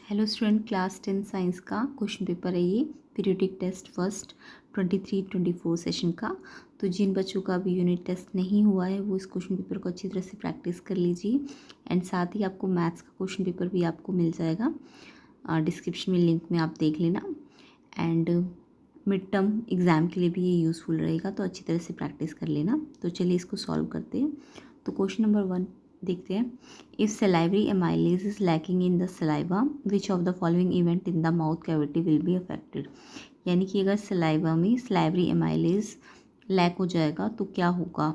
Hello student, class 10 science का question paper है ये पीरियोडिक टेस्ट फर्स्ट 23-24 सेशन का। तो जिन बच्चों का अभी यूनिट टेस्ट नहीं हुआ है वो इस क्वेश्चन पेपर को अच्छी तरह से प्रैक्टिस कर लीजिए। एंड साथ ही आपको मैथ्स का क्वेश्चन पेपर भी आपको मिल जाएगा, डिस्क्रिप्शन में लिंक में आप देख लेना। एंड मिड टर्म एग्ज़ाम के लिए भी ये यूज़फुल रहेगा, तो अच्छी तरह से प्रैक्टिस कर लेना। तो चलिए इसको सॉल्व करते हैं। तो क्वेश्चन नंबर 1 देखते हैं। If salivary amylase is lacking in the saliva, which of the following event in the mouth cavity will be affected? यानी कि अगर सलाइवा में salivary amylase लैक हो जाएगा तो क्या होगा।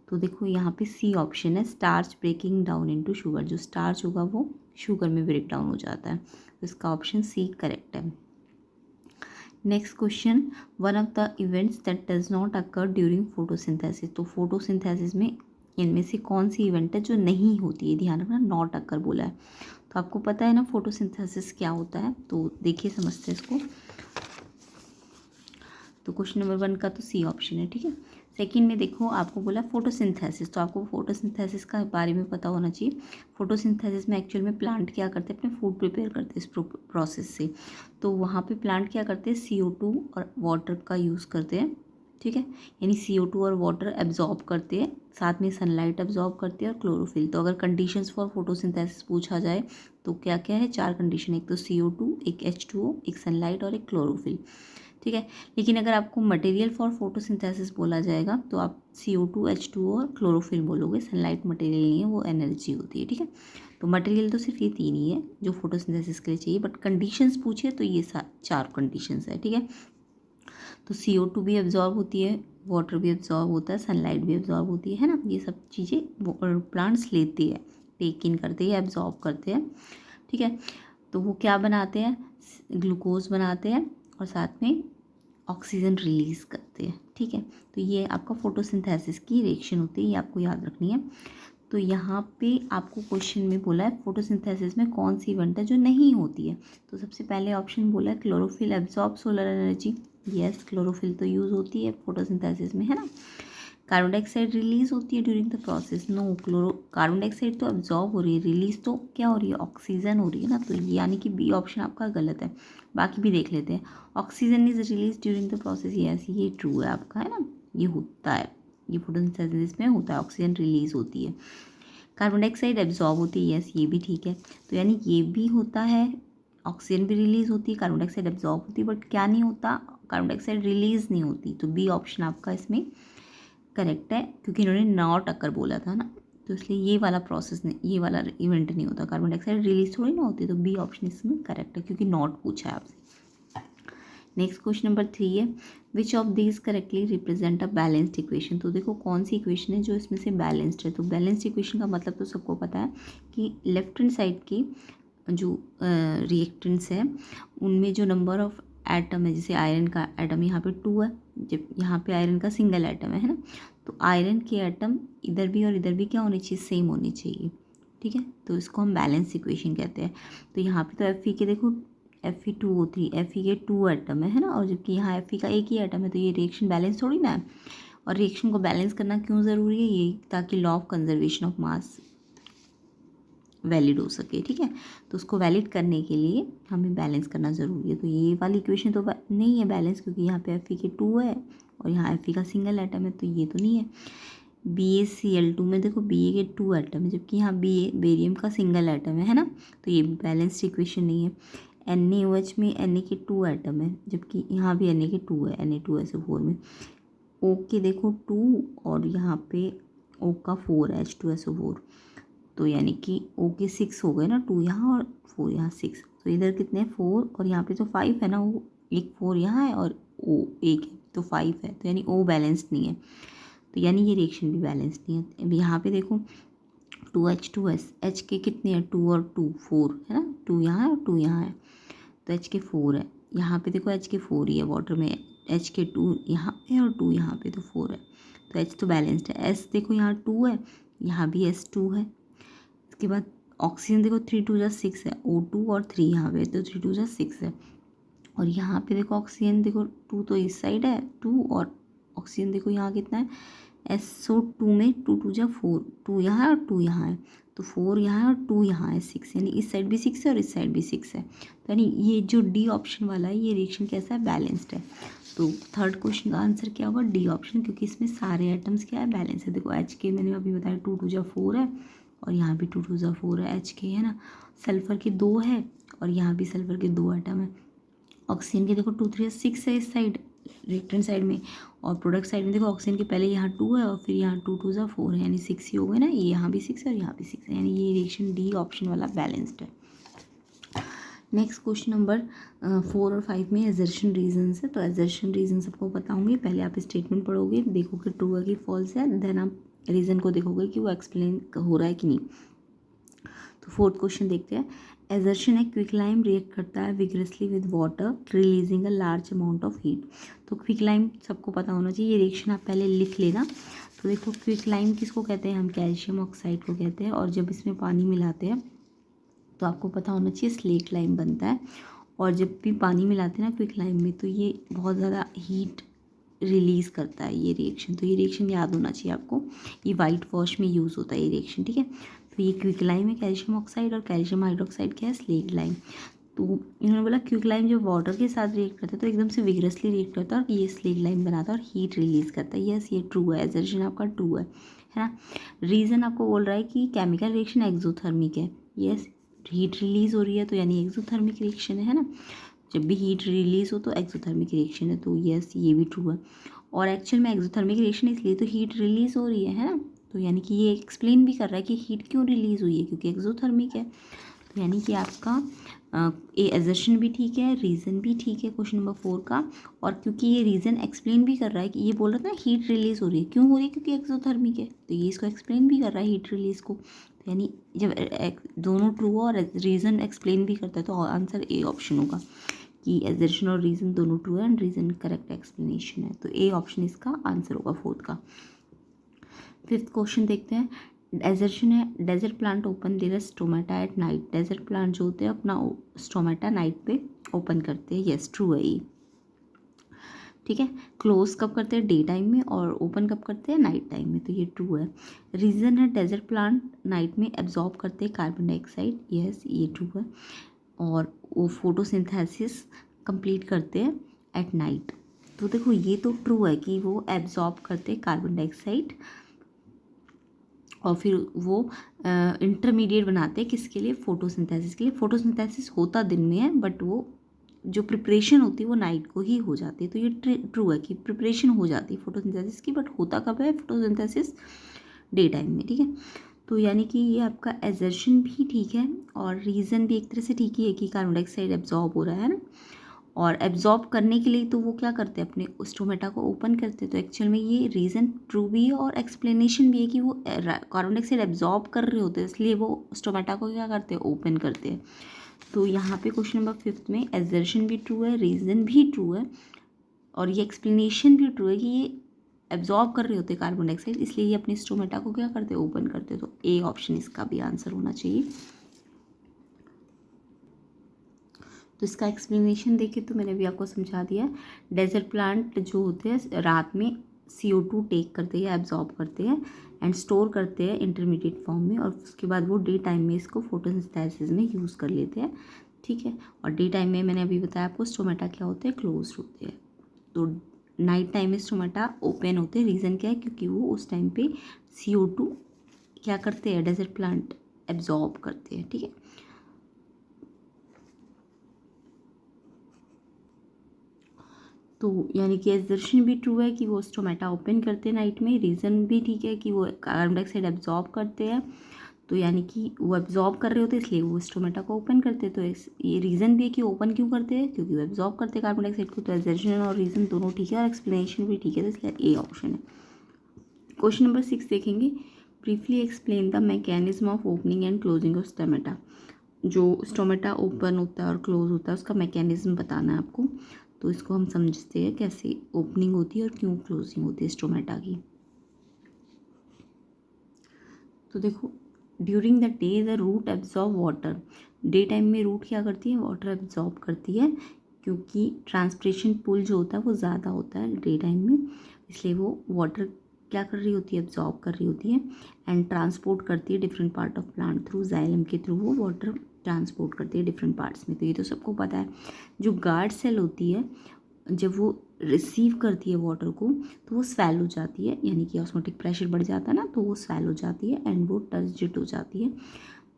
तो देखो यहाँ पे सी ऑप्शन है, starch breaking down into sugar. जो स्टार्च होगा वो शुगर में ब्रेक डाउन हो जाता है, तो इसका ऑप्शन सी करेक्ट है। Next question, one of the events that does not occur during photosynthesis. तो फोटोसिंथेसिस में इनमें से कौन सी इवेंट है जो नहीं होती है, ध्यान रखना, नॉट अकर बोला है। तो आपको पता है ना फोटोसिंथेसिस क्या होता है, तो देखिए समझते हैं इसको। तो क्वेश्चन नंबर 1 का तो सी ऑप्शन है, ठीक है। सेकंड में देखो आपको बोला फोटोसिंथेसिस, तो आपको फोटोसिंथेसिस का बारे में पता होना चाहिए। फोटोसिंथेसिस में एक्चुअल में प्लांट क्या करते हैं, अपने फूड प्रिपेयर करते हैं इस प्रोसेस से। तो वहाँ पे प्लांट क्या करते हैं, CO2 और वाटर का यूज़ करते हैं, ठीक है। यानी CO2 और वाटर एब्जॉर्ब करते हैं, साथ में सनलाइट एब्जॉर्ब करते हैं और क्लोरोफिल। तो अगर कंडीशंस फॉर फोटोसिंथेसिस पूछा जाए तो क्या क्या है, 4 कंडीशन, एक तो CO2, एक H2O, एक सनलाइट और एक क्लोरोफिल, ठीक है। लेकिन अगर आपको मटेरियल फॉर फोटोसिंथेसिस बोला जाएगा तो आप CO2, H2O और क्लोरोफिल बोलोगे। सनलाइट मटेरियल नहीं है, वो एनर्जी होती है, ठीक है। तो मटेरियल तो सिर्फ ये 3 ही है जो फोटोसिंथेसिस के लिए चाहिए, बट कंडीशंस पूछे तो ये 4 कंडीशंस है, ठीक है। तो CO2 भी एब्जॉर्ब होती है, वाटर भी एब्जॉर्ब होता है, सनलाइट भी एब्जॉर्ब होती है ना। ये सब चीज़ें प्लांट्स लेते हैं, टेक इन करते हैं, एब्जॉर्ब करते हैं, ठीक है। तो वो क्या बनाते हैं, ग्लूकोज बनाते हैं और साथ में ऑक्सीजन रिलीज़ करते हैं, ठीक है। तो ये आपका फोटोसिंथेसिस की रिएक्शन होती है, ये आपको याद रखनी है। तो यहाँ पे आपको क्वेश्चन में बोला है फोटोसिंथेसिस में कौन सी इवेंट है जो नहीं होती है। तो सबसे पहले ऑप्शन बोला है chlorophyll absorb solar energy. Yes, chlorophyll तो यूज़ होती है फोटोसिंथेसिस में, है ना। कार्बन डाइऑक्साइड रिलीज होती है during the process. No, carbon dioxide तो एब्जॉर्ब हो रही है, रिलीज तो क्या हो रही है, ऑक्सीजन हो रही है ना। तो यानी कि बी ऑप्शन आपका गलत है। बाकी भी देख लेते हैं। Oxygen is release during the process, yes ये ट्रू है आपका, है ना। ये होता है, ये फोटोसिंथेसिस में होता है, ऑक्सीजन रिलीज होती है। कार्बन डाइऑक्साइड एब्जॉर्ब होती है, यस ये भी ठीक है। तो यानी ये भी होता है, ऑक्सीजन भी रिलीज होती है, कार्बन डाइऑक्साइड एब्जॉर्ब होती है, बट क्या नहीं होता, कार्बन डाइऑक्साइड रिलीज नहीं होती। तो बी ऑप्शन आपका इसमें करेक्ट है, क्योंकि इन्होंने नॉट अकर बोला था ना, तो इसलिए ये वाला प्रोसेस नहीं, ये वाला इवेंट नहीं होता, कार्बन डाइऑक्साइड रिलीज थोड़ी ना होती। तो बी ऑप्शन इसमें करेक्ट है, क्योंकि नॉट पूछा है आपसे। नेक्स्ट क्वेश्चन नंबर 3 है, which of these correctly represent a balanced equation. तो देखो कौन सी इक्वेशन है जो इसमें से बैलेंस्ड है। तो बैलेंस्ड इक्वेशन का मतलब तो सबको पता है कि लेफ्ट हैंड साइड की जो रिएक्टेंट्स है उनमें जो नंबर ऑफ एटम है, जैसे आयरन का एटम यहाँ पे 2 है, जब यहाँ पे आयरन का सिंगल एटम है ना। तो आयरन के एटम इधर भी और इधर भी क्या होनी चाहिए, सेम होनी चाहिए, ठीक है। तो इसको हम बैलेंस इक्वेशन कहते हैं। तो यहाँ पे तो Fe के देखो Fe2O3, Fe के 2 एटम है ना, और जबकि यहाँ Fe का एक ही एटम है, तो ये रिएक्शन बैलेंस थोड़ी ना है। और रिएक्शन को बैलेंस करना क्यों ज़रूरी है, ये ताकि law of conservation of mass valid हो सके, ठीक है। तो उसको वैलिड करने के लिए हमें बैलेंस करना ज़रूरी है। तो ये वाली इक्वेशन तो नहीं है बैलेंस, क्योंकि यहाँ पे Fe के 2 है और यहाँ Fe का सिंगल एटम है, तो ये तो नहीं है। BaCl2 में देखो Ba के 2 एटम है, जबकि यहाँ बेरियम का सिंगल एटम है ना। तो ये भी बैलेंस्ड इक्वेशन नहीं है। NaOH में Na के 2 एटम है, जबकि यहाँ भी Na के 2 है, Na2SO4 में। O के देखो 2 और यहाँ पे O का 4 है, H2SO4। तो यानी कि O के 6 हो गए ना, 2 यहाँ और 4 यहाँ, 6। तो इधर कितने 4 और यहाँ पे तो 5 है ना, वो एक 4 यहाँ है और O एक है, तो 5 है। तो यानी O बैलेंस्ड नहीं है, तो यानी ये रिएक्शन भी बैलेंस्ड नहीं है। अब यहाँ पे देखो 2H2S, H के कितने हैं, 2 और 2 4 है ना, 2 यहाँ है और 2 यहाँ है, तो H के 4 है। यहाँ पे देखो H के 4 ही है, वाटर में H के 2 यहाँ पे और 2 यहाँ पे, तो 4 है। तो H तो बैलेंस्ड है। S देखो यहाँ 2 है, यहाँ भी S2 है। इसके बाद ऑक्सीजन देखो 3 2 6 है, O2 और 3 यहाँ पे, तो 3 2 6 है। और यहाँ पे देखो ऑक्सीजन देखो 2 तो इस साइड है 2, और ऑक्सीजन देखो यहाँ कितना है, SO2 में 2 2 4, 2 यहाँ है और 2 यहाँ है, तो 4 यहाँ है और 2 यहाँ है, 6, यानी इस साइड भी 6 है और इस साइड भी 6 है। तो यानी ये जो डी ऑप्शन वाला है ये रिएक्शन कैसा है, बैलेंस्ड है। तो थर्ड क्वेश्चन का आंसर क्या होगा, डी ऑप्शन, क्योंकि इसमें सारे एटम्स क्या है, बैलेंस है। देखो एच के मैंने अभी बताया 2 2 जा 4 है और यहाँ भी 2 2 जा 4 है, एच के है ना। सल्फर के 2 है और यहाँ भी सल्फर के 2 एटम है। ऑक्सीजन के देखो 2 3 6 है इस साइड रिएक्टेंट साइड में, और प्रोडक्ट साइड में देखो ऑक्सीजन के पहले यहाँ 2 है और फिर यहाँ 2 2 जा 4 है, यानी 6 ही हो गए ना। ये यहाँ भी 6 है और यहाँ भी 6 है, यानी ये रिएक्शन डी ऑप्शन वाला बैलेंस्ड है। नेक्स्ट क्वेश्चन नंबर 4 और 5 में एजर्शन रीजन्स है। तो एजर्शन रीजन सबको बताऊंगी, पहले आप स्टेटमेंट पढ़ोगे, देखोगे ट्रू है कि फॉल्स है, देन आप रीज़न को देखोगे कि वो एक्सप्लेन हो रहा है कि नहीं। तो फोर्थ क्वेश्चन देखते हैं। एजर्शन है क्विकलाइम रिएक्ट करता है vigorously with water releasing a large amount of heat. तो क्विकलाइम सबको पता होना चाहिए, ये रिएक्शन आप पहले लिख लेना। तो देखो क्विकलाइम किसको कहते हैं, हम कैल्शियम ऑक्साइड को कहते हैं, और जब इसमें पानी मिलाते हैं तो आपको पता होना चाहिए स्लेट लाइम बनता है। और जब भी पानी मिलाते हैं ना क्विक लाइम में, तो ये बहुत ज़्यादा हीट रिलीज़ करता है ये रिएक्शन। तो ये रिएक्शन याद होना चाहिए आपको, ये वाइट वॉश में यूज़ होता है ये रिएक्शन, ठीक है। तो ये क्विक लाइम है कैल्शियम ऑक्साइड, और कैल्शियम हाइड्रोक्साइड क्या है, स्लेट लाइम। तो इन्होंने बोला क्विक लाइम जब वाटर के साथ रिएक्ट करता है तो एकदम से विग्रसली रिएक्ट करता है और ये स्लेट लाइम बनाता है और हीट रिलीज़ करता है। यस, ये ट्रू है, एजर्शन आपका ट्रू है ना। रीज़न आपको बोल रहा है कि केमिकल रिएक्शन एक्सोथर्मिक है। यस, हीट रिलीज़ हो रही है तो यानी एक्सोथर्मिक रिएक्शन है ना। जब भी हीट रिलीज़ हो तो एक्सोथर्मिक रिएक्शन है, तो यस ये भी ट्रू है। और एक्चुअल में एक्सोथर्मिक रिएक्शन इसलिए तो हीट रिलीज़ हो रही है ना। तो यानी कि ये एक्सप्लेन भी कर रहा है कि हीट क्यों रिलीज़ हुई है, क्योंकि एक्सोथर्मिक है। तो यानी कि आपका ये एजर्शन भी ठीक है, रीज़न भी ठीक है क्वेश्चन नंबर 4 का। और क्योंकि ये रीज़न एक्सप्लेन भी कर रहा है कि ये बोल रहा था ना हीट रिलीज़ हो रही है, क्यों हो रही है, क्योंकि एक्सोथर्मिक है, तो ये इसको एक्सप्लेन भी कर रहा है हीट रिलीज़ को। तो यानी जब दोनों ट्रू हो और रीज़न एक्सप्लेन भी करता है तो आंसर ए ऑप्शन होगा कि एजर्शन और रीज़न दोनों ट्रू है एंड रीज़न करेक्ट एक्सप्लेनेशन है। तो ए ऑप्शन इसका आंसर होगा 4 का। फिफ्थ क्वेश्चन देखते हैं। एजर्शन है desert plant open their stomata at night. Desert plant जो होते हैं अपना स्टोमेटा नाइट पे ओपन करते हैं। यस, ट्रू है ये, ठीक है। क्लोज कब करते हैं, डे टाइम में, और ओपन कब करते हैं, नाइट टाइम में, तो ये ट्रू है। रीज़न है डेजर्ट प्लांट नाइट में एब्जॉर्ब करते हैं कार्बन डाइऑक्साइड। यस, ये ट्रू है। और वो फोटोसिंथेसिस कंप्लीट करते हैं एट नाइट। तो देखो ये तो ट्रू है कि वो एब्जॉर्ब करते हैं कार्बन डाइऑक्साइड और फिर वो इंटरमीडिएट बनाते हैं किसके लिए, फोटोसिंथेसिस के लिए। फोटोसिंथेसिस होता दिन में है बट वो जो प्रिपरेशन होती है वो नाइट को ही हो जाती है। तो ये ट्रू है कि प्रिपरेशन हो जाती है फोटोसिंथेसिस की, बट होता कब है फोटोसिंथेसिस, डे टाइम में, ठीक है। तो यानी कि ये आपका एजर्शन भी ठीक है और रीज़न भी एक तरह से ठीक ही है कि कार्बन डाइऑक्साइड एब्जॉर्ब हो रहा है ना। और एब्जॉर्ब करने के लिए तो वो क्या करते हैं, अपने स्टोमेटा को ओपन करते हैं। तो एक्चुअल में ये रीज़न ट्रू भी है और एक्सप्लेनेशन भी है कि वो कार्बन डाइऑक्साइड एब्जॉर्ब कर रहे होते हैं, इसलिए वो स्टोमेटा को क्या करते हैं, ओपन करते हैं। तो यहाँ पे क्वेश्चन नंबर 5 में एजर्शन भी ट्रू है, रीज़न भी ट्रू है, और ये एक्सप्लेनेशन भी ट्रू है कि ये एब्जॉर्ब कर रहे होते हैं कार्बन डाइऑक्साइड, इसलिए ये अपने स्टोमेटा को क्या करते हैं, ओपन करते हैं। तो ए ऑप्शन इसका भी आंसर होना चाहिए। तो इसका एक्सप्लेनेशन देखिए तो मैंने भी आपको समझा दिया। डेजर्ट प्लांट जो होते हैं रात में CO2 टेक करते हैं, एब्जॉर्ब करते हैं एंड स्टोर करते हैं इंटरमीडिएट फॉर्म में, और उसके बाद वो डे टाइम में इसको फोटोसिंथेसिस में यूज़ कर लेते हैं, ठीक है। और डे टाइम में मैंने अभी बताया आपको स्टोमेटा क्या होते हैं, क्लोज होते हैं। तो नाइट टाइम में स्टोमेटा ओपन होते हैं। रीज़न क्या है, क्योंकि वो उस टाइम पे CO2 क्या करते हैं, डेजर्ट प्लांट एब्जॉर्ब करते हैं, ठीक है। तो यानी कि एजर्शन भी ट्रू है कि वो स्टोमेटा ओपन करते हैं नाइट में। रीज़न भी ठीक है कि वो कार्बन डाइऑक्साइड एब्जॉर्ब करते हैं, तो यानी कि वो एब्जॉर्ब कर रहे होते हैं इसलिए वो स्टोमेटा को ओपन करते हैं। तो ये रीज़न भी है कि ओपन क्यों करते हैं, क्योंकि वो एब्जॉर्ब करते हैं कार्बन डाइऑक्साइड को। तो एजर्शन और रीज़न दोनों ठीक है और एक्सप्लेनेशन भी ठीक है, तो इसलिए ए ऑप्शन है। क्वेश्चन नंबर 6 देखेंगे। Briefly explain the mechanism of opening and closing of stomata. जो स्टोमेटा ओपन होता है और क्लोज होता है उसका मैकेनिज्म बताना है आपको। तो इसको हम समझते हैं कैसे ओपनिंग होती है और क्यों क्लोजिंग होती है स्टोमेटा की। तो देखो during the day the root absorb water. Day time में रूट क्या करती है, वाटर एब्जॉर्ब करती है, क्योंकि ट्रांसपिरेशन पुल जो होता है वो ज़्यादा होता है डे टाइम में, इसलिए वो वाटर क्या कर रही होती है, एब्जॉर्ब कर रही होती है एंड ट्रांसपोर्ट करती है different part of plant through xylem के थ्रू, वो वाटर ट्रांसपोर्ट करती है डिफरेंट पार्ट्स में। तो ये तो सबको पता है। जो गार्ड सेल होती है जब वो रिसीव करती है वाटर को तो वो स्वेल हो जाती है, यानी कि ऑस्मोटिक प्रेशर बढ़ जाता है ना, तो वो स्वेल हो जाती है एंड वो टर्जिट हो जाती है,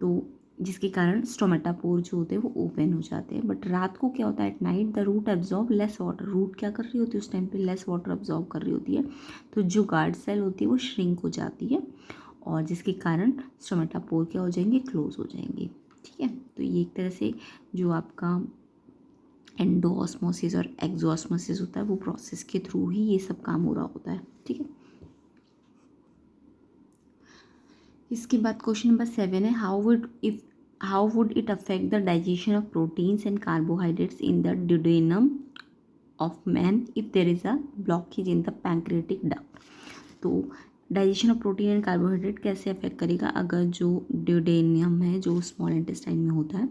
तो जिसके कारण स्टोमेटापोर जो होते हैं वो ओपन हो जाते हैं। बट रात को क्या होता है, at night the root absorb less water, root क्या कर रही होती है उस टाइम पे, लेस वाटर एब्जॉर्ब कर रही होती है, तो जो गार्ड सेल होती है वो श्रिंक हो जाती है और जिसके कारण स्टोमेटापोर क्या हो जाएंगे, क्लोज हो जाएंगे। ठीक है, तो ये एक तरह से जो आपका एंडोऑस्मोसिस और एक्सोऑस्मोसिस होता है वो प्रोसेस के थ्रू ही ये सब काम हो रहा होता है। ठीक है, इसके बाद क्वेश्चन नंबर 7 है, how would it affect the digestion of proteins and carbohydrates in the duodenum of man if there is a blockage in the pancreatic duct. तो digestion of protein and carbohydrate कैसे affect करेगा अगर जो ड्यूडेनियम है जो small intestine में होता है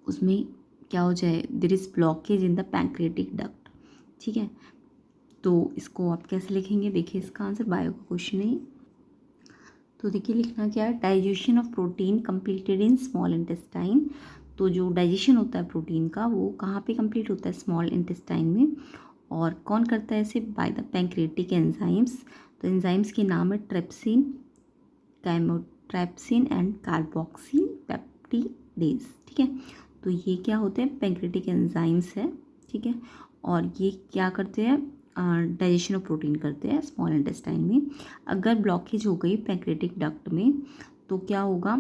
उसमें क्या हो जाए, there is blockage in the pancreatic duct. ठीक है, तो इसको आप कैसे लिखेंगे, देखिए इसका आंसर बायो का क्वेश्चन है। तो देखिए लिखना क्या है, digestion of protein completed in small intestine. तो जो डाइजेशन होता है प्रोटीन का वो कहाँ पे कंप्लीट होता है, स्मॉल इंटेस्टाइन में। और कौन करता है इसे, बाय द पैंक्रियाटिक एंजाइम्स। तो एंजाइम्स के नाम है ट्रेप्सिन, कैमोट्रेप्सिन एंड कार्बोक्सी पेप्टिडेज। ठीक है, तो ये क्या होते हैं, पैंक्रियाटिक एंजाइम्स है। ठीक है, और ये क्या करते हैं, डाइजेशन ऑफ प्रोटीन करते हैं स्मॉल इंटेस्टाइन में। अगर ब्लॉकेज हो गई पैंक्रियाटिक डक्ट में तो क्या होगा,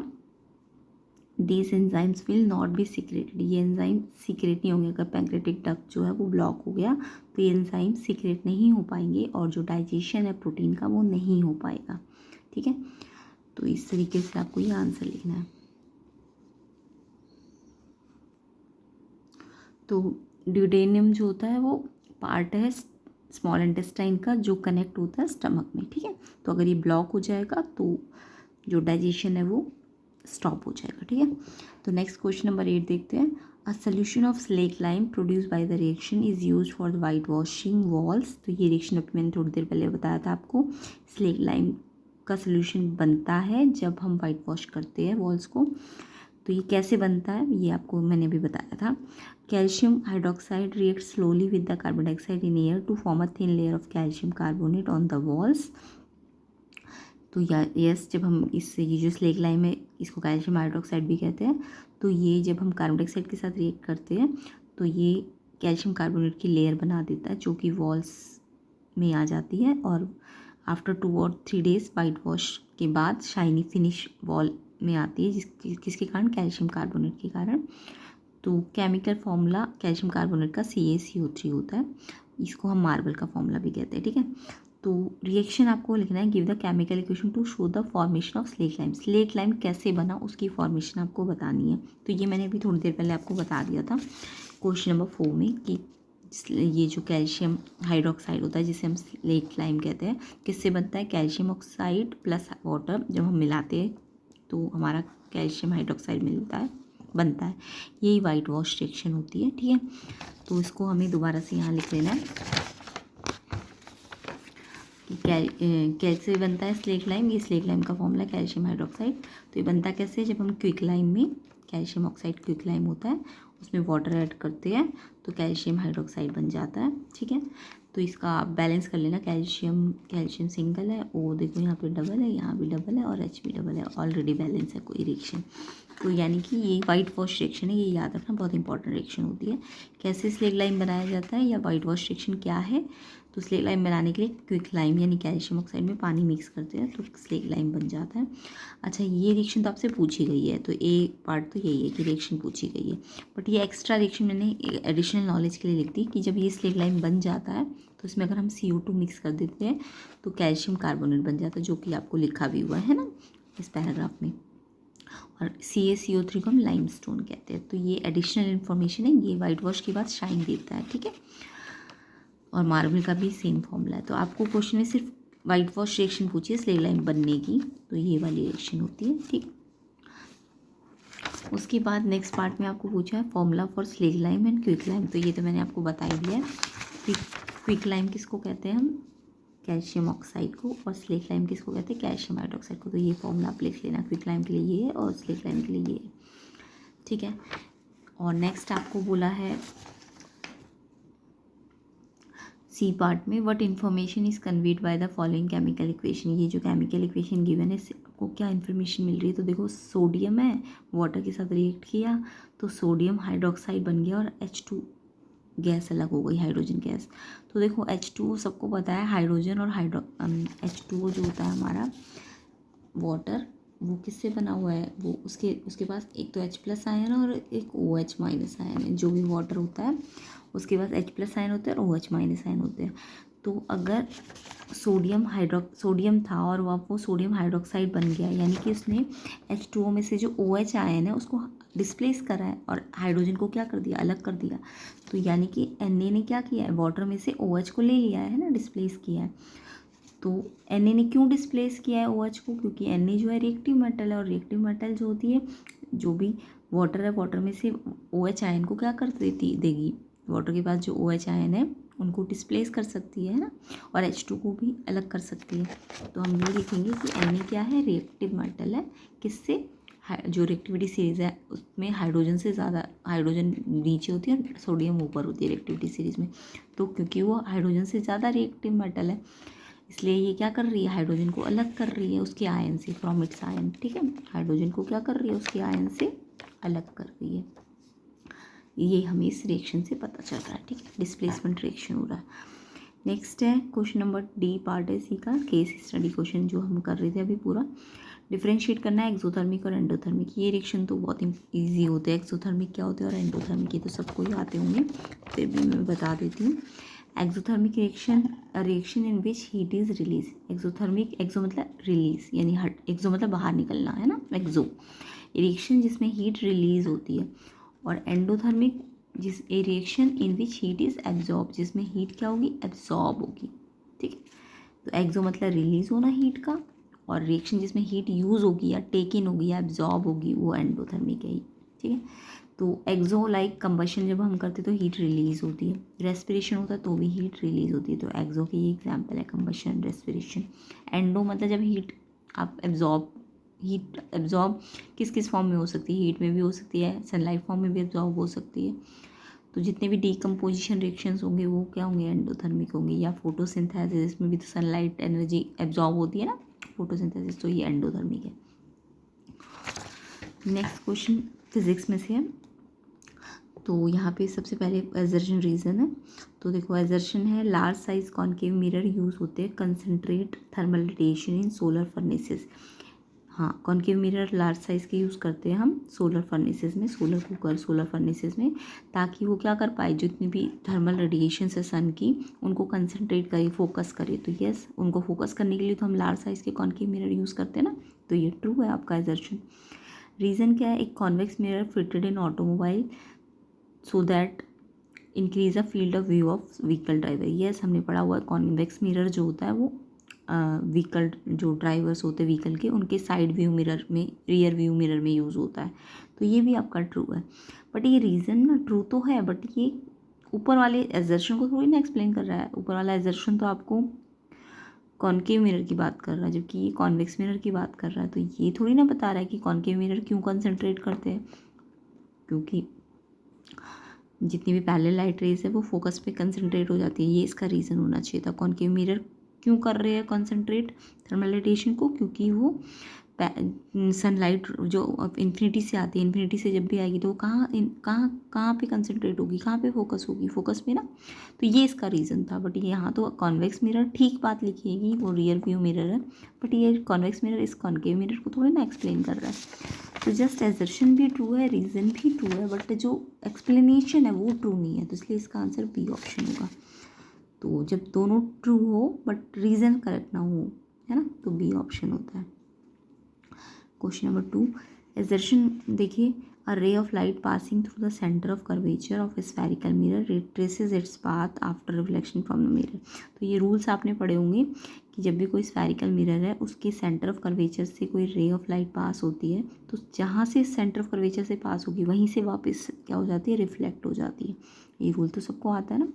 these enzymes will not be secreted, ये एंजाइम सीक्रेट नहीं होंगे। अगर पैंक्रियाटिक डक्ट जो है वो ब्लॉक हो गया तो ये एंजाइम सीक्रेट नहीं हो पाएंगे और जो डाइजेशन है प्रोटीन का वो नहीं हो पाएगा। ठीक है, तो इस तरीके से आपको ये आंसर लिखना है। तो ड्यूडेनियम जो होता है वो पार्ट है स्मॉल इंटेस्टाइन का जो कनेक्ट होता है स्टमक में। ठीक है, तो अगर ये ब्लॉक हो जाएगा तो जो डाइजेशन है वो स्टॉप हो जाएगा। ठीक है, तो नेक्स्ट क्वेश्चन नंबर 8 देखते हैं। A solution of slack lime produce by the reaction is used for the white washing walls. तो ये रिएक्शन अभी मैंने थोड़ी देर पहले बताया था आपको, स्लेक लाइम का सोल्यूशन बनता है जब हम वाइट वॉश करते हैं वॉल्स को। तो ये कैसे बनता है ये आपको मैंने भी बताया था। Calcium hydroxide react slowly with the carbon dioxide in air to form a thin layer of calcium carbonate on the walls. तो यस, जब हम ये जो स्लेक लाइम है इसको कैल्शियम हाइड्रोक्साइड भी कहते हैं, तो ये जब हम कार्बन डाइऑक्साइड के साथ रिएक्ट करते हैं तो ये कैल्शियम कार्बोनेट की लेयर बना देता है जो कि वॉल्स में आ जाती है और आफ्टर 2 और 3 डेज वाइट वॉश के बाद शाइनी फिनिश वॉल में आती है किसके कारण, कैल्शियम कार्बोनेट के कारण। तो केमिकल फॉर्मूला कैल्शियम कार्बोनेट का CaCO3 होता है, इसको हम मार्बल का फॉर्मूला भी कहते हैं। ठीक है, तो रिएक्शन आपको लिखना है, give the chemical equation two show the formation of slack lime. Slack lime कैसे बना उसकी फॉर्मेशन आपको बतानी है। तो ये मैंने अभी थोड़ी देर पहले आपको बता दिया था क्वेश्चन नंबर 4 में कि ये जो कैल्शियम हाइड्रोक्साइड होता है जिसे हम स्लेक लाइम कहते हैं किससे बनता है, कैल्शियम ऑक्साइड प्लस वाटर जब हम मिलाते हैं तो हमारा कैल्शियम हाइड्रोक्साइड बनता है। यही वाइट वॉश रिएक्शन होती है। ठीक है, तो इसको हमें दोबारा से यहाँ लिख लेना है कि कैसे बनता है स्लेक लाइम। ये स्लेक लाइम का फॉर्मूला कैल्शियम हाइड्रोक्साइड। तो ये बनता कैसे, जब हम क्विक लाइम में कैल्शियम ऑक्साइड क्विक लाइम होता है उसमें वाटर ऐड करते हैं तो कैल्शियम हाइड्रोक्साइड बन जाता है। ठीक है, तो इसका आप बैलेंस कर लेना, कैल्शियम सिंगल है, ओ देखो यहाँ पे डबल है, यहाँ भी डबल है और H भी डबल है, ऑलरेडी बैलेंस है कोई रिएक्शन। तो यानी कि ये वाइट वॉश रिएक्शन है, ये याद रखना बहुत इंपॉर्टेंट रिएक्शन होती है। कैसे स्लेक लाइम बनाया जाता है या वाइट वॉश रिएक्शन क्या है, तो स्लेक लाइम बनाने के लिए क्विक लाइम यानी कैल्शियम ऑक्साइड में पानी मिक्स करते हैं तो स्लेक लाइम बन जाता है। अच्छा, ये रिएक्शन तो आपसे पूछी गई है तो ए पार्ट तो यही है कि रिएक्शन पूछी गई है, बट ये एक्स्ट्रा रिएक्शन मैंने एडिशनल नॉलेज के लिए लिख दी कि जब ये स्लेक लाइम बन जाता है तो इसमें अगर हम CO2 मिक्स कर देते हैं तो कैल्शियम कार्बोनेट बन जाता है, जो कि आपको लिखा भी हुआ है ना इस पैराग्राफ में। और CaCO3 को हम लाइमस्टोन कहते हैं। तो ये एडिशनल इन्फॉर्मेशन है, ये वाइट वॉश के बाद शाइन देता है। ठीक है, और मार्बल का भी सेम फॉर्मूला है। तो आपको क्वेश्चन में सिर्फ वाइट वॉश रिएक्शन पूछिए स्लेक लाइम बनने की, तो ये वाली रिएक्शन होती है। ठीक, उसके बाद नेक्स्ट पार्ट में आपको पूछा है formula for slack lime and quick lime. तो ये तो मैंने आपको बता ही दिया है। क्विक लाइम किसको कहते हैं हम, कैल्शियम ऑक्साइड को, और स्लेट लाइम किसको कहते हैं, कैल्शियम हाइड्रोक्साइड को। तो ये फॉर्मूला आप लिख लेना, क्विक लाइम के लिए ये है और स्लेट लाइम के लिए ये है, ठीक है। और नेक्स्ट आपको बोला है सी पार्ट में, what information is conveyed by the following chemical equation. ये जो केमिकल इक्वेशन गिवन है, इससे आपको क्या इन्फॉर्मेशन मिल रही है। तो देखो सोडियम है, वाटर के साथ रिएक्ट किया तो सोडियम हाइड्रोक्साइड बन गया और H2 गैस अलग हो गई, हाइड्रोजन गैस। तो देखो H2 सबको पता है, हाइड्रोजन और H2O जो होता है हमारा वाटर, वो किससे बना हुआ है, वो उसके पास एक तो H+ आयन है और एक OH- आयन है। जो भी वाटर होता है उसके पास H+ आयन होते हैं और OH- आयन होते हैं। तो अगर सोडियम था और वो सोडियम हाइड्रोक्साइड बन गया, यानी कि उसने H2O में से जो OH आयन है उसको डिस्प्लेस करा है और हाइड्रोजन को क्या कर दिया, अलग कर दिया। तो यानी कि Na ने क्या किया है, वाटर में से OH को ले लिया है ना, डिस्प्लेस किया है। तो Na ने क्यों डिस्प्लेस किया है OH को, क्योंकि Na जो है रिएक्टिव मेटल है, और रिएक्टिव मेटल जो होती है, जो भी वाटर है, वाटर में से OH आयन को क्या कर देगी, वाटर के पास जो OH आयन है उनको डिस्प्लेस कर सकती है ना, और H2 को भी अलग कर सकती है। तो हम ये लिखेंगे कि Na क्या है, रिएक्टिव मेटल है, किससे, जो रिएक्टिविटी सीरीज है उसमें हाइड्रोजन से ज़्यादा, हाइड्रोजन नीचे होती है और सोडियम ऊपर होती है रिएक्टिविटी सीरीज में। तो क्योंकि वो हाइड्रोजन से ज़्यादा रिएक्टिव मेटल है, इसलिए ये क्या कर रही है, हाइड्रोजन को अलग कर रही है उसके आयन से, फ्रॉम इट्स आयन, ठीक है। हाइड्रोजन को क्या कर रही है, उसके आयन से अलग कर रही है। ये हमें इस रिएक्शन से पता चल रहा है, ठीक है, डिस्प्लेसमेंट रिएक्शन हो रहा है। नेक्स्ट है क्वेश्चन नंबर डी, पार्ट है सी का, केस स्टडी क्वेश्चन जो हम कर रहे थे अभी पूरा। डिफ्रेंशिएट करना है एक्सोथर्मिक और एंडोथर्मिक। ये रिएक्शन तो बहुत ईजी होते हैं, एक्सोथर्मिक क्या होते हैं और एंडोथर्मिक, ये तो सबको ही आते होंगे, फिर भी मैं बता देती हूँ। Exothermic reaction in which heat is release. Exo मतलब रिलीज, यानी हट, एक्सो मतलब बाहर निकलना है ना, एक्सो रिएक्शन जिसमें हीट रिलीज होती है। और endothermic A reaction in which heat is absorb, जिसमें हीट क्या होगी, एब्जॉर्ब होगी, ठीक है। तो एक्सो मतलब रिलीज होना हीट का, और रिएक्शन जिसमें हीट यूज होगी या टेक इन होगी या एब्जॉर्ब होगी, वो एंडोथर्मिक है ही, ठीक है। तो एक्सो लाइक कंबशन जब हम करते तो हीट रिलीज होती है, रेस्पिरेशन होता है तो भी हीट रिलीज होती है। तो एक्सो की ये एग्जाम्पल है, कंबशन, रेस्पिरेशन। एंडो मतलब जब हीट आप हीट एब्जॉर्ब किस किस फॉर्म में हो सकती है, हीट में भी हो सकती है, सनलाइट फॉर्म में भी एब्जॉर्ब हो सकती है। तो जितने भी डीकम्पोजिशन रिएक्शंस होंगे वो क्या होंगे, एंडोथर्मिक होंगे। या फोटोसिंथेसिस, इसमें भी तो सनलाइट एनर्जी एब्जॉर्ब होती है ना, फोटोसिंथेसिस, तो ये एंडोथर्मिक है। नेक्स्ट क्वेश्चन फिजिक्स में से है, तो यहाँ पे सबसे पहले एजर्शन रीज़न है। तो देखो एजर्शन है, large size concave mirror use होते हैं concentrate thermal radiation in solar furnaces. हाँ, कॉन्केव मिरर लार्ज साइज़ के यूज़ करते हैं हम सोलर फर्नेसेस में, सोलर कुकर, सोलर फर्नेसेस में, ताकि वो क्या कर पाए, जितनी भी थर्मल रेडिएशन है सन की, उनको कंसनट्रेट करे, फोकस करे। तो यस, उनको फोकस करने के लिए तो हम लार्ज साइज़ के कॉन्केव मिरर यूज़ करते हैं ना, तो ये ट्रू है आपका एजर्शन। रीज़न क्या है, एक convex mirror fitted in automobile so that increase the field of view of vehicle driver. Yes, हमने पढ़ा हुआ है, कॉन्वेक्स मिरर जो होता है वो व्हीकल, जो ड्राइवर्स होते हैं व्हीकल के, उनके साइड व्यू मिरर में, रियर व्यू मिरर में यूज़ होता है। तो ये भी आपका ट्रू है। बट ये रीज़न ना ट्रू तो है, बट ये ऊपर वाले एजर्शन को थोड़ी ना एक्सप्लेन कर रहा है। ऊपर वाला एजर्शन तो आपको कॉन्केव मिरर की बात कर रहा है, जबकि ये कॉन्वेक्स मिरर की बात कर रहा है। तो ये थोड़ी ना बता रहा है कि कॉन्केव मिरर क्यों कंसनट्रेट करते हैं, क्योंकि जितनी भी पैरेलल लाइट रेज है वो फोकस पे कंसंट्रेट हो जाती है। ये इसका रीज़न होना चाहिए था। कॉन्केव मिरर क्यों कर रहे हैं कंसंट्रेट थर्मल रेडिएशन को, क्योंकि वो सनलाइट जो इन्फिनिटी से आती है, इन्फिनिटी से जब भी आएगी तो वो कहाँ पे कंसंट्रेट होगी, कहाँ पे फोकस होगी, फोकस पे ना। तो ये इसका रीज़न था। बट यहाँ तो कॉन्वेक्स मिरर ठीक बात लिखिएगी, वो रियर व्यू मिरर है, बट ये कॉन्वेक्स मिरर इस कॉन्केव मिरर को थोड़ी ना एक्सप्लेन कर रहा है। तो जस्ट एजर्शन भी ट्रू है, रीज़न भी ट्रू है, बट जो एक्सप्लेनेशन है वो ट्रू नहीं है, तो इसलिए इसका आंसर बी ऑप्शन होगा। तो जब दोनों ट्रू हो बट रीज़न करेक्ट ना हो, है ना, तो बी ऑप्शन होता है। क्वेश्चन नंबर 2, एजर्शन देखिए, a ray of light passing through the centre of curvature of a spherical mirror retraces its path after reflection from the mirror. तो ये रूल्स आपने पढ़े होंगे कि जब भी कोई स्फेरिकल मिरर है उसके सेंटर ऑफ कर्वेचर से कोई रे ऑफ लाइट पास होती है, तो जहाँ से सेंटर ऑफ कर्वेचर से पास होगी वहीं से वापस क्या हो जाती है, रिफ्लेक्ट हो जाती है। ये रूल तो सबको आता है ना।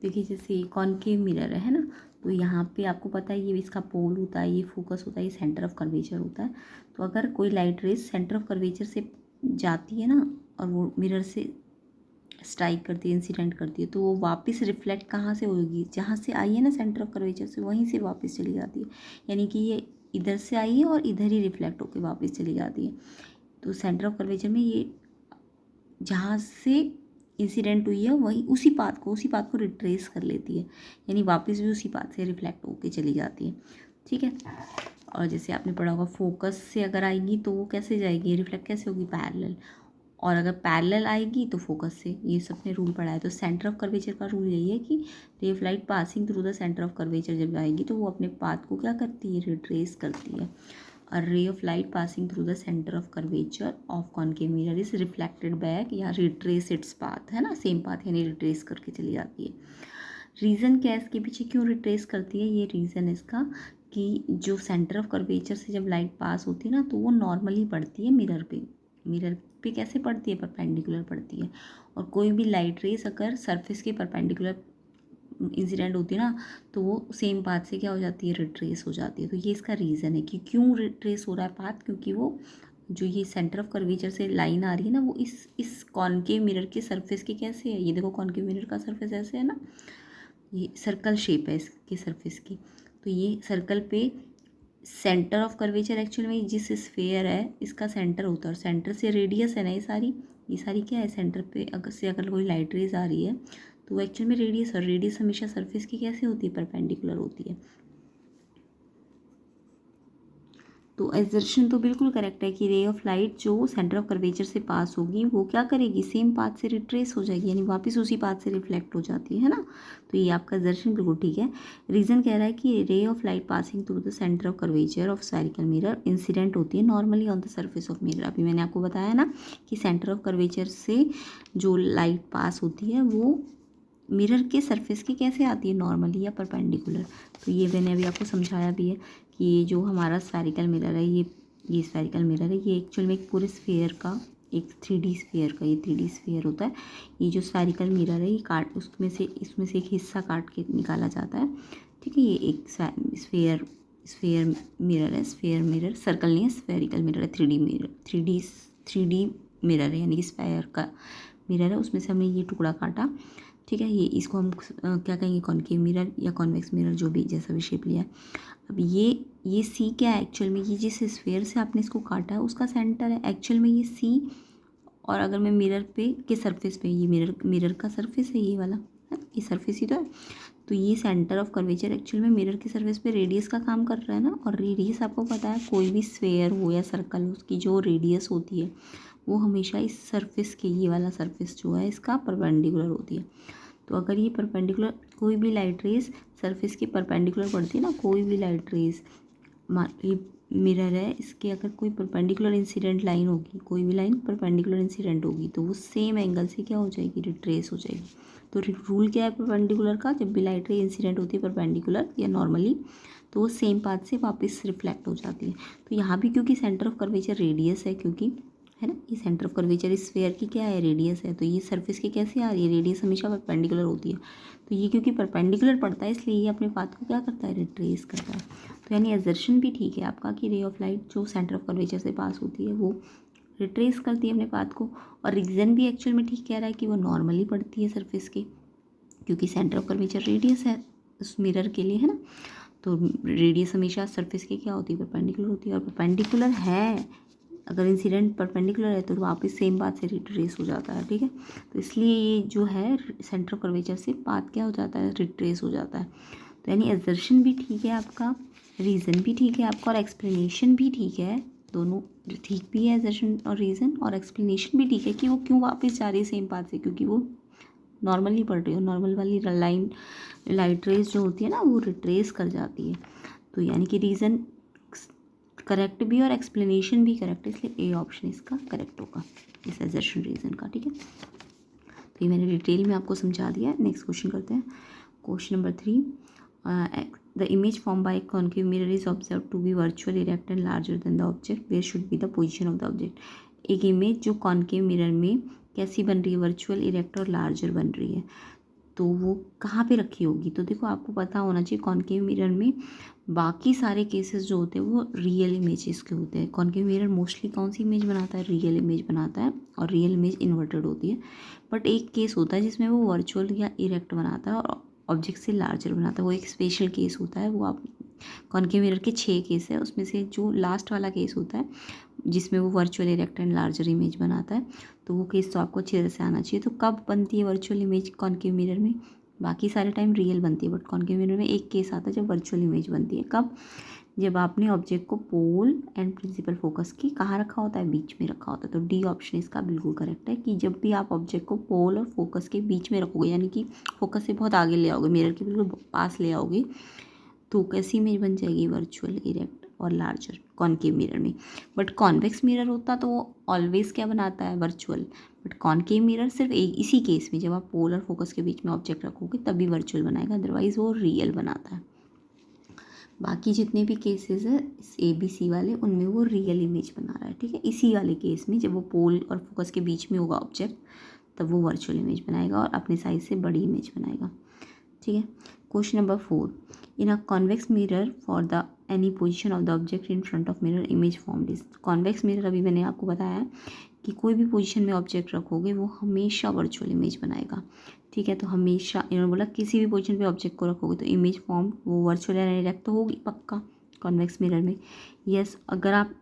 देखिए जैसे कॉनकेव मिरर है ना, तो यहाँ पे आपको पता है ये इसका पोल होता है, ये फोकस होता है, ये सेंटर ऑफ कर्वेचर होता है। तो अगर कोई light rays centre of curvature से जाती है ना और वो मिरर से स्ट्राइक करती है, इंसिडेंट करती है, तो वो वापस रिफ्लेक्ट कहाँ से होगी, जहाँ से आई है ना सेंटर ऑफ कर्वेचर से, वहीं से वापस चली जाती है। यानी कि ये इधर से आई है और इधर ही रिफ्लेक्ट होकर वापस चली जाती है। तो सेंटर ऑफ कर्वेचर में ये जहाँ से इंसिडेंट हुई है वही उसी पाथ को रिट्रेस कर लेती है, यानी वापस भी उसी पाथ से रिफ्लेक्ट होके चली जाती है। ठीक है। और जैसे आपने पढ़ा होगा फोकस से अगर आएगी तो वो कैसे जाएगी, रिफ्लेक्ट कैसे होगी, पैरेलल। और अगर पैरेलल आएगी तो फोकस से, ये सबने रूल पढ़ा है। तो सेंटर ऑफ कर्वेचर का रूल यही है कि रे of light passing through the centre of curvature जब आएगी तो वो अपने पाथ को क्या करती है, रिट्रेस करती है। A ray of light passing through the center of curvature of concave mirror is reflected back या retrace its path, है ना, सेम पाथ यानी रिट्रेस करके चली जाती है। रीज़न क्या है इसके पीछे, क्यों रिट्रेस करती है, ये रीज़न इसका कि जो सेंटर ऑफ कर्वेचर से जब लाइट पास होती है ना तो वो नॉर्मली पड़ती है मिरर पे। मिरर पे कैसे पड़ती है, परपेंडिकुलर पड़ती है। और कोई भी लाइट रेस अगर सरफेस के परपेंडिकुलर इंसिडेंट होती है ना तो वो सेम पाथ से क्या हो जाती है, रिट्रेस हो जाती है। तो ये इसका रीज़न है कि क्यों रिट्रेस हो रहा है पाथ, क्योंकि वो जो ये सेंटर ऑफ कर्वेचर से लाइन आ रही है ना वो इस कॉनकेव मिरर के सरफेस के कैसे है, ये देखो कॉनकेव मिरर का सरफेस ऐसे है ना, ये सर्कल शेप है इसके सरफेस की। तो ये सर्कल पे सेंटर ऑफ कर्वेचर एक्चुअल में जिस स्फेयर है इसका सेंटर होता है, और सेंटर से रेडियस है ना ये सारी क्या है, सेंटर पे अगर कोई लाइट रेज आ रही है तो वो एक्चुअल में रेडियस, और रेडियस हमेशा सरफेस की कैसे होती है, परपेंडिकुलर होती है। तो एजर्शन तो बिल्कुल करेक्ट है कि रे ऑफ लाइट जो सेंटर ऑफ कर्वेचर से पास होगी वो क्या करेगी, सेम पाथ से रिट्रेस हो जाएगी, यानी वापस उसी पाथ से रिफ्लेक्ट हो जाती है ना। तो ये आपका एजर्शन बिल्कुल ठीक है। रीज़न कह रहा है कि रे of light passing through the centre of curvature of spherical mirror incident होती है normally on the surface of mirror. अभी मैंने आपको बताया ना कि सेंटर ऑफ कर्वेचर से जो लाइट पास होती है वो मिरर के सरफेस की कैसे आती है, नॉर्मली या परपेंडिकुलर। तो ये मैंने अभी आपको समझाया भी है कि ये जो हमारा स्फेरिकल मिरर है, ये स्फेरिकल मिरर है, ये एक्चुअल में एक पूरे स्फेयर का, एक 3D स्फेयर का, ये 3D स्फेयर होता है। ये जो स्फेरिकल मिरर है ये इसमें से एक हिस्सा काट के निकाला जाता है। ठीक है। ये एक स्फेयर मिरर है, स्फेयर मिरर, सर्कल नहीं है, स्फेरिकल मिरर है, 3D मिरर, 3D मिरर है, यानी कि स्फेयर का मिरर है, उसमें से हमने ये टुकड़ा काटा। ठीक है। ये इसको हम क्या कहेंगे, कॉनकेव मिरर या कॉन्वेक्स मिरर, जो भी जैसा भी शेप लिया है। अब ये सी क्या है एक्चुअल में, ये जिस स्फेयर से आपने इसको काटा है उसका सेंटर है एक्चुअल में ये सी। और अगर मैं मिरर पे के सरफेस पे, ये मिरर का सरफेस है, ये वाला है, ये सरफेस ही तो है। तो ये सेंटर ऑफ कर्वेचर एक्चुअल में मिरर के सरफेस पे रेडियस का काम कर रहा है ना। और रेडियस आपको पता है कोई भी स्फेयर हो या सर्कल हो, उसकी जो रेडियस होती है वो हमेशा इस सरफेस के, ये वाला सरफेस जो है इसका परपेंडिकुलर होती है। तो अगर ये परपेंडिकुलर, कोई भी लाइट रेज सरफेस के परपेंडिकुलर पड़ती है ना, कोई भी लाइट रेज, ये मिरर है, इसके अगर कोई परपेंडिकुलर इंसिडेंट लाइन होगी, कोई भी लाइन परपेंडिकुलर इंसिडेंट होगी तो वो सेम एंगल से क्या हो जाएगी, रिट्रेस हो जाएगी। तो रूल क्या है परपेंडिकुलर का, जब भी लाइट रे इंसिडेंट होती है परपेंडिकुलर या नॉर्मली तो वो सेम पाथ से वापस रिफ्लेक्ट हो जाती है। तो यहाँ भी क्योंकि सेंटर ऑफ कर्वेचर रेडियस है, क्योंकि है ना, ये सेंटर ऑफ कर्वेचर इस स्फेयर की क्या है, रेडियस है। तो ये सरफेस के कैसे आ रही है, रेडियस हमेशा परपेंडिकुलर होती है। तो ये क्योंकि परपेंडिकुलर पड़ता है इसलिए ये अपने पाथ को क्या करता है, रिट्रेस करता है। तो यानी एजर्शन भी ठीक है आपका कि रे ऑफ लाइट जो सेंटर ऑफ कर्वेचर से पास होती है वो रिट्रेस करती है अपने पाथ को। और रीज़न भी एक्चुअल में ठीक कह रहा है कि वो नॉर्मली पड़ती है सरफेस के, क्योंकि सेंटर ऑफ कर्वेचर रेडियस है उस मिरर के लिए, है ना। तो रेडियस हमेशा सरफेस के क्या होती है, परपेंडिकुलर होती है। और परपेंडिकुलर है, अगर इंसिडेंट परपेंडिकुलर है तो वापस सेम पाथ से रिट्रेस हो जाता है। ठीक है। तो इसलिए ये जो है सेंटर ऑफ कर्वेचर से पाथ क्या हो जाता है, रिट्रेस हो जाता है। तो यानी एजर्शन भी ठीक है आपका, रीज़न भी ठीक है आपका, और एक्सप्लेनेशन भी ठीक है। दोनों ठीक भी है, एजर्शन और रीज़न, और एक्सप्लेनेशन भी ठीक है कि वो क्यों वापस जा रही है सेम पाथ से, क्योंकि वो नॉर्मली पढ़ रही हो। नॉर्मल वाली लाइट रेज जो होती है ना वो रिट्रेस कर जाती है। तो यानी कि रीज़न करेक्ट भी और एक्सप्लेनेशन भी करेक्ट है, इसलिए ए ऑप्शन इसका करेक्ट होगा इस एजर्शन रीज़न का। ठीक है। तो ये मैंने डिटेल में आपको समझा दिया है। नेक्स्ट क्वेश्चन करते हैं। Question number 3, the image form by concave mirror is observe to be virtual erect and larger than the object, where should be the position of the object. एक इमेज जो concave mirror में कैसी बन रही है, virtual, erect और larger बन रही है। तो वो कहाँ पे रखी होगी, तो देखो आपको पता होना चाहिए कॉनकेव मिरर में बाकी सारे केसेस जो होते हैं वो रियल इमेजेस के होते हैं। कॉनकेव मिरर मोस्टली कौन सी इमेज बनाता है, रियल इमेज बनाता है, और रियल इमेज इन्वर्टेड होती है। बट एक केस होता है जिसमें वो वर्चुअल या इरेक्ट बनाता है और ऑब्जेक्ट से लार्जर बनाता है, वो एक स्पेशल केस होता है। वो आप कॉनकेव मिरर के 6 केस है, उसमें से जो लास्ट वाला केस होता है जिसमें वो virtual erect and larger image बनाता है, तो वो केस तो आपको अच्छी तरह से आना चाहिए। तो कब बनती है वर्चुअल इमेज कॉनकेव मिरर में, बाकी सारे टाइम रियल बनती है, बट कॉनकेव मिरर में एक केस आता है जब वर्चुअल इमेज बनती है। कब, जब आपने ऑब्जेक्ट को पोल एंड प्रिंसिपल फोकस की कहाँ रखा होता है, बीच में रखा होता है। तो डी ऑप्शन इसका बिल्कुल करेक्ट है कि जब भी आप ऑब्जेक्ट को पोल और फोकस के बीच में रखोगे, यानी कि फोकस से बहुत आगे ले आओगे, मिरर के बिल्कुल पास ले आओगे, तो कैसी इमेज बन जाएगी, वर्चुअल, इरेक्ट और लार्जर कॉनकेव मिरर में। बट कॉन्वेक्स मिरर होता तो वो ऑलवेज क्या बनाता है, वर्चुअल। बट कॉनकेव मिरर सिर्फ एक इसी केस में, जब आप पोल और फोकस के बीच में ऑब्जेक्ट रखोगे तभी वर्चुअल बनाएगा, अदरवाइज वो रियल बनाता है। बाकी जितने भी केसेस है इस ABC वाले, उनमें वो रियल इमेज बना रहा है, ठीक है। इसी वाले केस में जब वो पोल और फोकस के बीच में होगा ऑब्जेक्ट, तब वो वर्चुअल इमेज बनाएगा और अपने साइज से बड़ी इमेज बनाएगा, ठीक है। Question number 4, in a convex mirror for the any position of the object in front of mirror image formed is. Convex mirror अभी मैंने आपको बताया कि कोई भी पोजीशन में ऑब्जेक्ट रखोगे वो हमेशा वर्चुअल इमेज बनाएगा, ठीक है। तो हमेशा इन्होंने बोला किसी भी पोजीशन पे ऑब्जेक्ट को रखोगे तो इमेज फॉर्म वो वर्चुअल या इरेक्ट तो होगी पक्का कॉन्वेक्स मिरर में। यस, अगर आप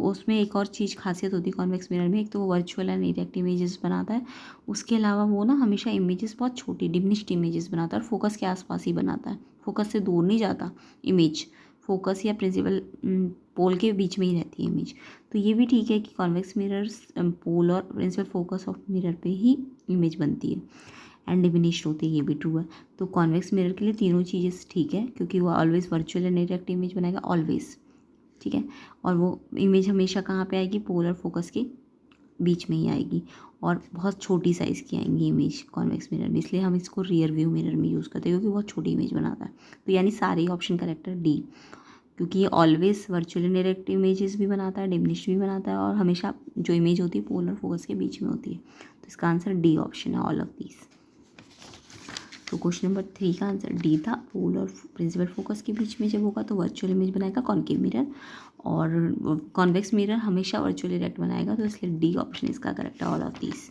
उसमें एक और चीज़ खासियत होती है कॉन्वेक्स मिरर में, एक तो वो वर्चुअल एंड इरेक्ट इमेजेस बनाता है, उसके अलावा वो ना हमेशा इमेजेस बहुत छोटी डिमिनिश्ड इमेजेस बनाता है और फोकस के आसपास ही बनाता है, फोकस से दूर नहीं जाता इमेज, फोकस या प्रिंसिपल पोल के बीच में ही रहती है इमेज। तो ये भी ठीक है कि कॉन्वेक्स मिरर्स पोल और प्रिंसिपल फोकस ऑफ मिरर पे ही इमेज बनती है एंड डिमिनिश्ड होती है, ये भी ट्रू है। तो कॉन्वेक्स मिरर के लिए तीनों चीज़ें ठीक है, क्योंकि वो always virtual and erect image बनाएगा ऑलवेज, ठीक है। और वो इमेज हमेशा कहाँ पे आएगी, पोल और फोकस के बीच में ही आएगी, और बहुत छोटी साइज़ की आएंगी इमेज कॉन्वेक्स मिरर में, इसलिए हम इसको रियर व्यू मिरर में यूज़ करते हैं क्योंकि बहुत छोटी इमेज बनाता है। तो यानी सारे ऑप्शन करेक्ट है डी, क्योंकि ये always virtual and direct images भी बनाता है, डिमिनिश्ड भी बनाता है, और हमेशा जो इमेज होती है पोल और फोकस के बीच में होती है। तो इसका आंसर डी ऑप्शन है, ऑल ऑफ दीज। तो क्वेश्चन नंबर 3 का आंसर डी था, पोल और प्रिंसिपल फोकस के बीच में जब होगा तो वर्चुअल इमेज बनाएगा कॉनकेव मिरर, और कॉन्वेक्स मिरर हमेशा वर्चुअल इरेक्ट बनाएगा, तो इसलिए डी ऑप्शन इसका करेक्ट है, all of these.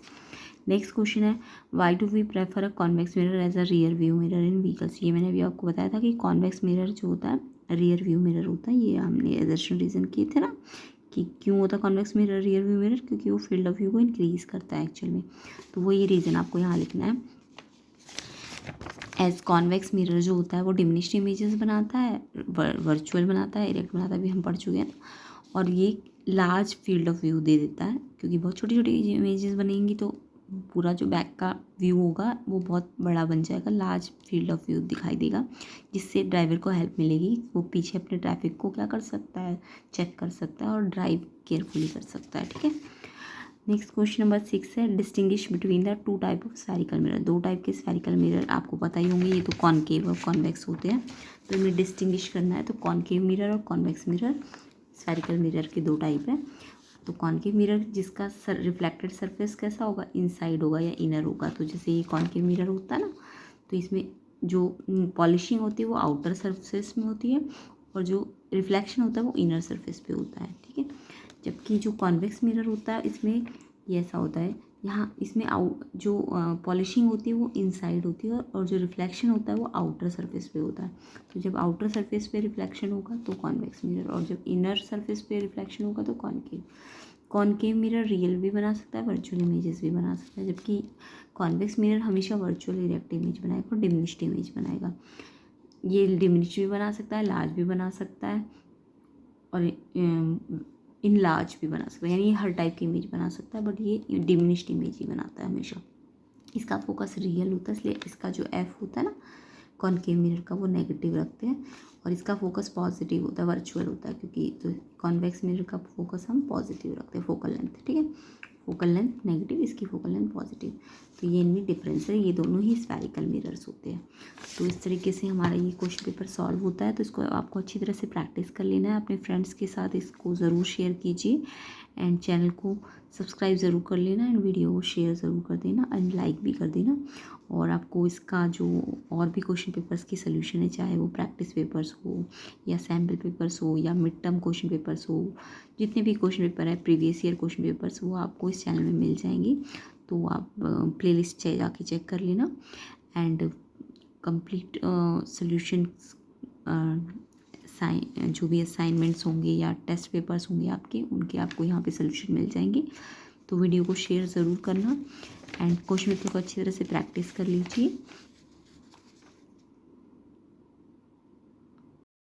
Next question है, why do we prefer a convex mirror as a rear view mirror in vehicles. ये मैंने अभी आपको बताया था कि कॉन्वेक्स मिरर जो होता है रियर व्यू मिरर होता है, ये हमने एजर्शन रीजन किए थे ना कि क्यों होता है convex mirror rear view mirror, क्योंकि वो फील्ड ऑफ व्यू को इंक्रीज करता है एक्चुअल में। तो वो ये रीज़न आपको यहाँ लिखना है। एज कॉन्वेक्स मिरर जो होता है वो डिमिनिश्ड इमेजेस बनाता है, वर्चुअल बनाता है, इरेक्ट बनाता है, भी हम पढ़ चुके हैं, और ये लार्ज फील्ड ऑफ व्यू दे देता है, क्योंकि बहुत छोटी छोटी इमेजेस बनेंगी तो पूरा जो बैक का व्यू होगा वो बहुत बड़ा बन जाएगा, लार्ज फील्ड ऑफ व्यू दिखाई देगा, जिससे ड्राइवर को हेल्प मिलेगी, वो पीछे अपने ट्रैफिक को क्या कर सकता है, चेक कर सकता है और ड्राइव केयरफुली कर सकता है, ठीक है। नेक्स्ट क्वेश्चन नंबर 6 है, distinguish between the two type of spherical mirror. दो टाइप के स्फेरिकल मिरर आपको पता ही होंगे, ये तो कॉनकेव और कॉन्वेक्स होते हैं, तो इन्हें डिस्टिंग्विश करना है। तो कॉनकेव मिरर और कॉन्वेक्स मिरर स्फेरिकल मिरर के दो टाइप है। तो कॉनकेव मिरर जिसका रिफ्लेक्टेड सरफेस कैसा होगा, इनसाइड होगा या इनर होगा। तो जैसे ये कॉनकेव मिरर होता है ना, तो इसमें जो पॉलिशिंग होती है वो आउटर सरफेस में होती है, और जो रिफ्लेक्शन होता है वो इनर सरफेस पे होता है, ठीक है। जबकि जो कॉन्वेक्स मिरर होता है इसमें ये ऐसा होता है, यहाँ इसमें जो पॉलिशिंग होती है वो इनसाइड होती है, और जो रिफ्लेक्शन होता है वो आउटर सरफेस पे होता है। तो जब आउटर सरफेस पे रिफ्लेक्शन होगा तो कॉन्वेक्स मिरर, और जब इनर सरफेस पे रिफ्लेक्शन होगा तो कॉनकेव। कॉनकेव मिरर रियल भी बना सकता है, वर्चुअल इमेजेस भी बना सकता है, जबकि कॉन्वेक्स मिरर हमेशा वर्चुअल इरेक्ट इमेज बनाएगा और डिमिनिश्ड इमेज बनाएगा। ये डिमिनिश्ड भी बना सकता है, लार्ज भी बना सकता है, और इन लार्ज भी बना सकता है, यानी हर टाइप की इमेज बना सकता है, बट ये डिमिनिश्ड इमेज ही बनाता है हमेशा। इसका फोकस रियल होता है, इसलिए इसका जो एफ होता है ना कॉनकेव मिरर का वो नेगेटिव रखते हैं, और इसका फोकस पॉजिटिव होता है, वर्चुअल होता है, क्योंकि तो कॉन्वेक्स मिरर का फोकस हम पॉजिटिव रखते हैं, फोकल लेंथ, ठीक है। फोकल लेंथ नेगेटिव, इसकी फोकल लेंथ पॉजिटिव, तो ये इनमें डिफरेंस है, ये दोनों ही स्फेरिकल मिरर्स होते हैं। तो इस तरीके से हमारा ये क्वेश्चन पेपर सॉल्व होता है। तो इसको आपको अच्छी तरह से प्रैक्टिस कर लेना है, अपने फ्रेंड्स के साथ इसको ज़रूर शेयर कीजिए, एंड चैनल को सब्सक्राइब ज़रूर कर लेना एंड वीडियो को शेयर ज़रूर कर देना एंड लाइक भी कर देना। और आपको इसका जो और भी क्वेश्चन पेपर्स की सोल्यूशन है, चाहे वो प्रैक्टिस पेपर्स हो या सैम्पल पेपर्स हो या मिड टर्म क्वेश्चन पेपर्स हो, जितने भी क्वेश्चन पेपर है प्रीवियस ईयर क्वेश्चन पेपर्स, वो आपको इस चैनल में मिल जाएंगे। तो आप प्लेलिस्ट जाके चेक कर लेना एंड कंप्लीट सोल्यूशन जो भी असाइनमेंट्स होंगे या टेस्ट पेपर्स होंगे आपके, उनके आपको यहाँ पे सोल्यूशन मिल जाएंगे। तो वीडियो को शेयर ज़रूर करना एंड क्वेश्चन पेपर को अच्छी तरह से प्रैक्टिस कर लीजिए।